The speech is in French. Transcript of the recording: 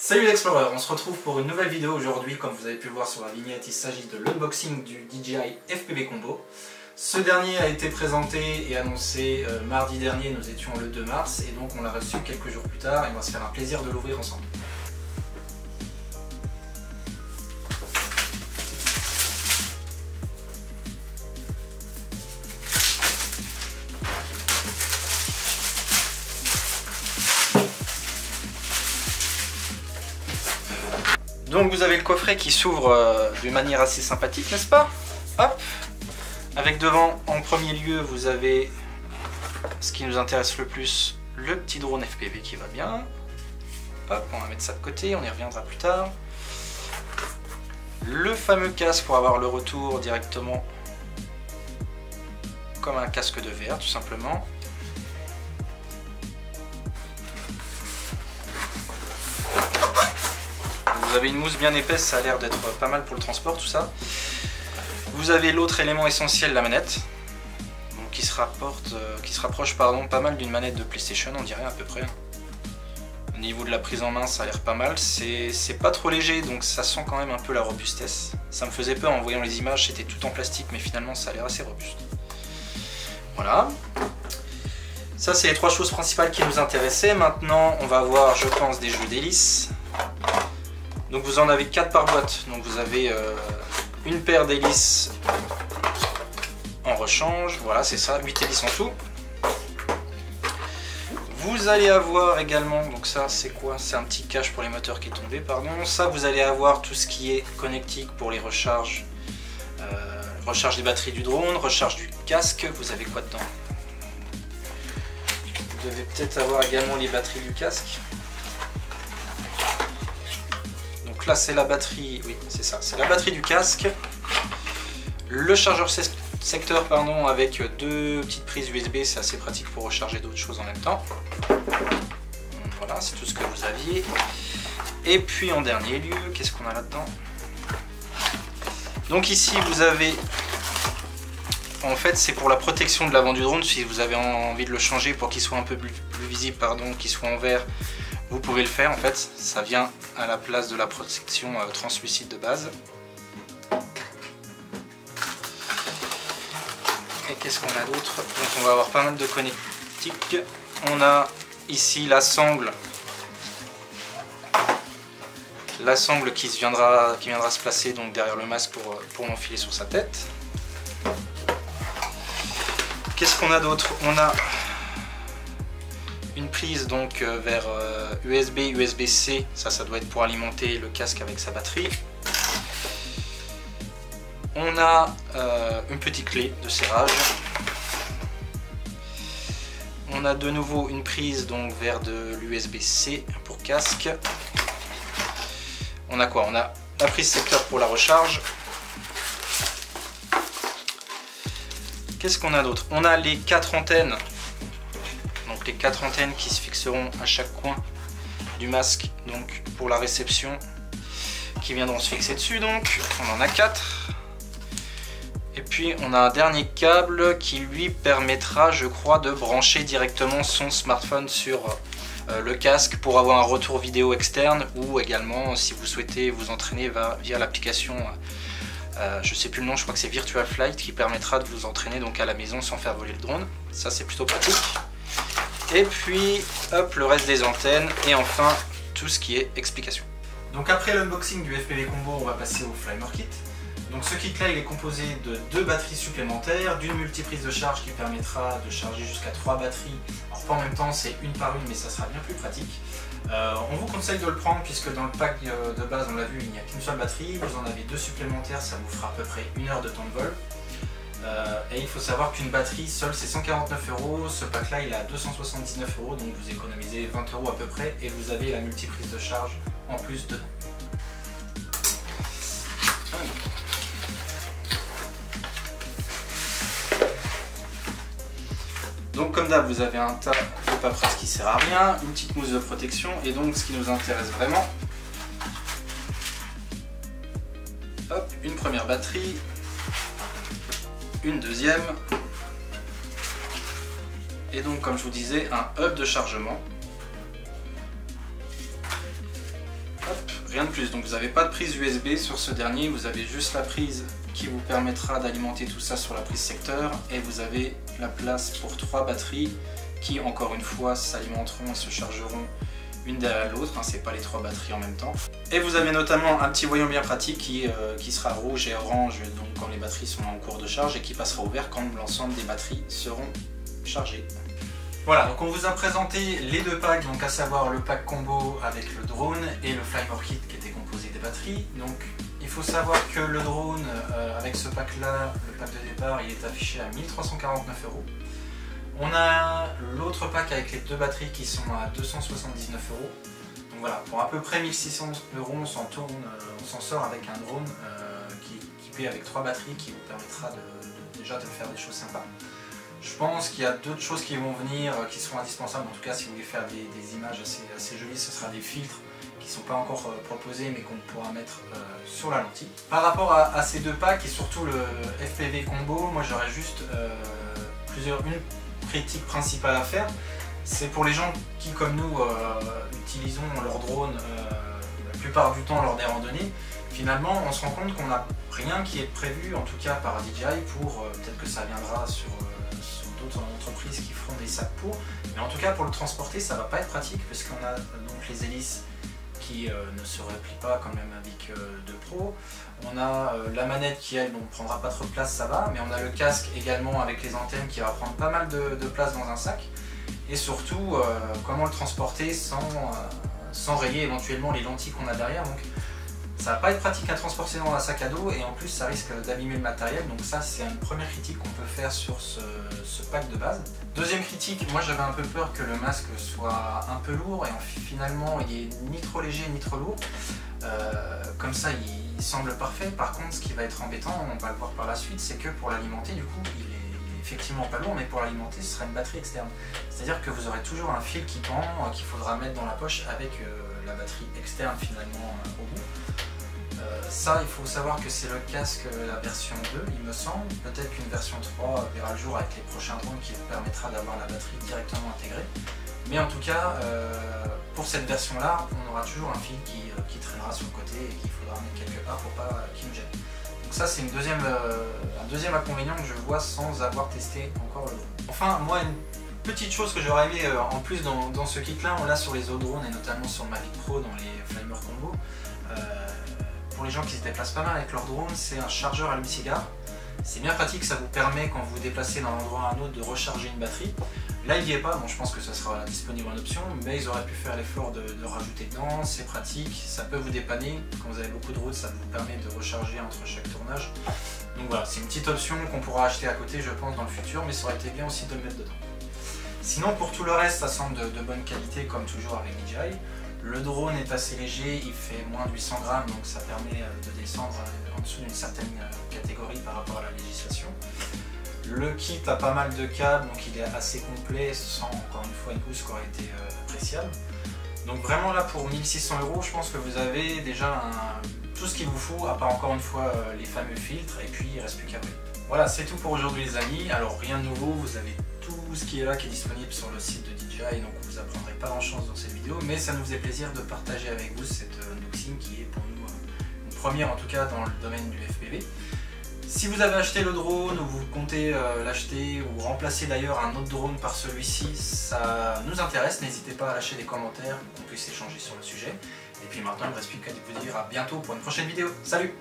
Salut l'Explorer, on se retrouve pour une nouvelle vidéo aujourd'hui. Comme vous avez pu le voir sur la vignette, il s'agit de l'unboxing du DJI FPV Combo. Ce dernier a été présenté et annoncé mardi dernier, nous étions le 2 mars, et donc on l'a reçu quelques jours plus tard et on va se faire un plaisir de l'ouvrir ensemble. Donc vous avez le coffret qui s'ouvre d'une manière assez sympathique, n'est-ce pas? Hop. Avec devant, en premier lieu, vous avez ce qui nous intéresse le plus, le petit drone FPV qui va bien. Hop, on va mettre ça de côté, on y reviendra plus tard. Le fameux casque pour avoir le retour directement comme un casque de VR tout simplement. Vous avez une mousse bien épaisse, ça a l'air d'être pas mal pour le transport, tout ça. Vous avez l'autre élément essentiel, la manette, donc qui se rapproche pas mal d'une manette de PlayStation, on dirait à peu près. Au niveau de la prise en main, ça a l'air pas mal. C'est pas trop léger, donc ça sent quand même un peu la robustesse. Ça me faisait peur en voyant les images, c'était tout en plastique, mais finalement ça a l'air assez robuste. Voilà. Ça, c'est les trois choses principales qui nous intéressaient. Maintenant, on va voir, je pense, des jeux d'hélices. Donc vous en avez 4 par boîte, donc vous avez une paire d'hélices en rechange, voilà c'est ça, 8 hélices en tout. Vous allez avoir également, donc ça c'est quoi? C'est un petit cache pour les moteurs qui est tombé, pardon. Ça vous allez avoir tout ce qui est connectique pour les recharges, recharge des batteries du drone, recharge du casque. Vous avez quoi dedans? Vous devez peut-être avoir également les batteries du casque. Donc là c'est la batterie, oui c'est ça, c'est la batterie du casque, le chargeur secteur pardon, avec 2 petites prises USB, c'est assez pratique pour recharger d'autres choses en même temps. Voilà, c'est tout ce que vous aviez. Et puis en dernier lieu, qu'est-ce qu'on a là-dedans? Donc ici vous avez, en fait c'est pour la protection de l'avant du drone, si vous avez envie de le changer pour qu'il soit un peu plus visible, pardon, qu'il soit en vert. Vous pouvez le faire en fait, ça vient à la place de la protection translucide de base. Et qu'est-ce qu'on a d'autre? Donc on va avoir pas mal de connectiques. On a ici la sangle qui viendra se placer donc derrière le masque pour l'enfiler sur sa tête. Qu'est-ce qu'on a d'autre? On a une prise donc vers USB, USB-C, ça doit être pour alimenter le casque avec sa batterie. On a une petite clé de serrage. On a de nouveau une prise donc vers de l'USB-C pour casque. On a quoi? On a la prise secteur pour la recharge. Qu'est-ce qu'on a d'autre? On a les 4 antennes. Donc les 4 antennes qui se fixeront à chaque coin du masque, donc pour la réception, qui viendront se fixer dessus. Donc on en a 4. Et puis on a un dernier câble qui lui permettra, je crois, de brancher directement son smartphone sur le casque pour avoir un retour vidéo externe, ou également si vous souhaitez vous entraîner via l'application, je sais plus le nom, je crois que c'est Virtual Flight, qui permettra de vous entraîner donc à la maison sans faire voler le drone. Ça c'est plutôt pratique. Et puis hop, le reste des antennes, et enfin tout ce qui est explication. Donc après l'unboxing du FPV Combo, on va passer au Flymer Kit. Donc ce kit là il est composé de 2 batteries supplémentaires, d'une multiprise de charge qui permettra de charger jusqu'à 3 batteries. Alors pas en même temps, c'est une par une, mais ça sera bien plus pratique. On vous conseille de le prendre puisque dans le pack de base, on l'a vu, il n'y a qu'une seule batterie. Vous en avez 2 supplémentaires, ça vous fera à peu près 1 heure de temps de vol. Et il faut savoir qu'une batterie seule c'est 149 €, ce pack là il est à 279 €, donc vous économisez 20 € à peu près, et vous avez la multiprise de charge en plus dedans. Donc comme d'hab, vous avez un tas de paperasse qui sert à rien, une petite mousse de protection, et donc ce qui nous intéresse vraiment, hop, une première batterie, une deuxième, et donc comme je vous disais, un hub de chargement Rien de plus, donc vous n'avez pas de prise USB sur ce dernier, vous avez juste la prise qui vous permettra d'alimenter tout ça sur la prise secteur et vous avez la place pour 3 batteries qui encore une fois s'alimenteront et se chargeront une derrière l'autre, hein, c'est pas les 3 batteries en même temps. Et vous avez notamment un petit voyant bien pratique qui sera rouge et orange donc quand les batteries sont en cours de charge et qui passera au vert quand l'ensemble des batteries seront chargées. Voilà, donc on vous a présenté les 2 packs, donc à savoir le pack combo avec le drone et le Flymer Kit qui était composé des batteries. Donc il faut savoir que le drone avec ce pack là, le pack de départ, il est affiché à 1349 €. On a l'autre pack avec les 2 batteries qui sont à 279 €. Donc voilà, pour à peu près 1600 €, on s'en sort avec un drone qui est équipé avec 3 batteries qui vous permettra déjà de faire des choses sympas. Je pense qu'il y a d'autres choses qui vont venir, qui seront indispensables. En tout cas, si vous voulez faire des images assez jolies, ce sera des filtres qui ne sont pas encore proposés mais qu'on pourra mettre sur la lentille. Par rapport à ces 2 packs et surtout le FPV combo, moi j'aurais juste une critique principale à faire. C'est pour les gens qui, comme nous, utilisons leur drone la plupart du temps lors des randonnées. Finalement, on se rend compte qu'on n'a rien qui est prévu, en tout cas par DJI, pour peut-être que ça viendra sur d'autres entreprises qui feront des sacs pour. Mais en tout cas, pour le transporter, ça va pas être pratique parce qu'on a donc les hélices qui ne se replient pas quand même avec 2 Pro. On a la manette qui elle ne prendra pas trop de place, ça va, mais on a le casque également avec les antennes qui va prendre pas mal de place dans un sac. Et surtout, comment le transporter sans rayer éventuellement les lentilles qu'on a derrière. Donc ça va pas être pratique à transporter dans un sac à dos et en plus ça risque d'abîmer le matériel. Donc ça c'est une première critique qu'on peut faire sur ce pack de base. Deuxième critique, moi j'avais un peu peur que le masque soit un peu lourd et finalement il est ni trop léger ni trop lourd. Comme ça il semble parfait. Par contre ce qui va être embêtant, on va le voir par la suite, c'est que pour l'alimenter du coup il est effectivement pas lourd, mais pour l'alimenter ce sera une batterie externe. C'est-à-dire que vous aurez toujours un fil qui pend qu'il faudra mettre dans la poche avec la batterie externe finalement au bout. Ça, il faut savoir que c'est le casque, la version 2, il me semble. Peut-être qu'une version 3 verra le jour avec les prochains drones qui vous permettra d'avoir la batterie directement intégrée. Mais en tout cas, pour cette version-là, on aura toujours un fil qui traînera sur le côté et qu'il faudra mettre quelque part pour pas qu'il nous gêne. Donc ça, c'est un deuxième inconvénient que je vois sans avoir testé encore le drone. Enfin, moi, une petite chose que j'aurais aimé en plus dans ce kit-là, on l'a sur les autres drones et notamment sur le Mavic Pro dans les Flymer Combo. Pour les gens qui se déplacent pas mal avec leur drone, c'est un chargeur allume-cigare. C'est bien pratique, ça vous permet quand vous vous déplacez d'un endroit à un autre de recharger une batterie. Là il n'y est pas, bon je pense que ça sera disponible en option, mais ils auraient pu faire l'effort de rajouter dedans, c'est pratique, ça peut vous dépanner. Quand vous avez beaucoup de routes, ça vous permet de recharger entre chaque tournage. Donc voilà, c'est une petite option qu'on pourra acheter à côté je pense dans le futur, mais ça aurait été bien aussi de le mettre dedans. Sinon pour tout le reste, ça semble de bonne qualité comme toujours avec DJI. Le drone est assez léger, il fait moins de 800 grammes, donc ça permet de descendre en dessous d'une certaine catégorie par rapport à la législation. Le kit a pas mal de câbles, donc il est assez complet, sans encore une fois une housse qui aurait été appréciable. Donc vraiment là pour 1600 €, je pense que vous avez déjà tout ce qu'il vous faut, à part encore une fois les fameux filtres, et puis il ne reste plus qu'à briller. Voilà, c'est tout pour aujourd'hui les amis. Alors rien de nouveau, vous avez tout ce qui est là qui est disponible sur le site de DJI, donc vous apprendrez pas grand chose dans cette vidéo, mais ça nous faisait plaisir de partager avec vous cette unboxing qui est pour nous une première en tout cas dans le domaine du FPV. Si vous avez acheté le drone ou vous comptez l'acheter ou remplacer d'ailleurs un autre drone par celui-ci, ça nous intéresse, n'hésitez pas à lâcher des commentaires pour qu'on puisse échanger sur le sujet. Et puis maintenant il ne me reste plus qu'à vous dire à bientôt pour une prochaine vidéo. Salut!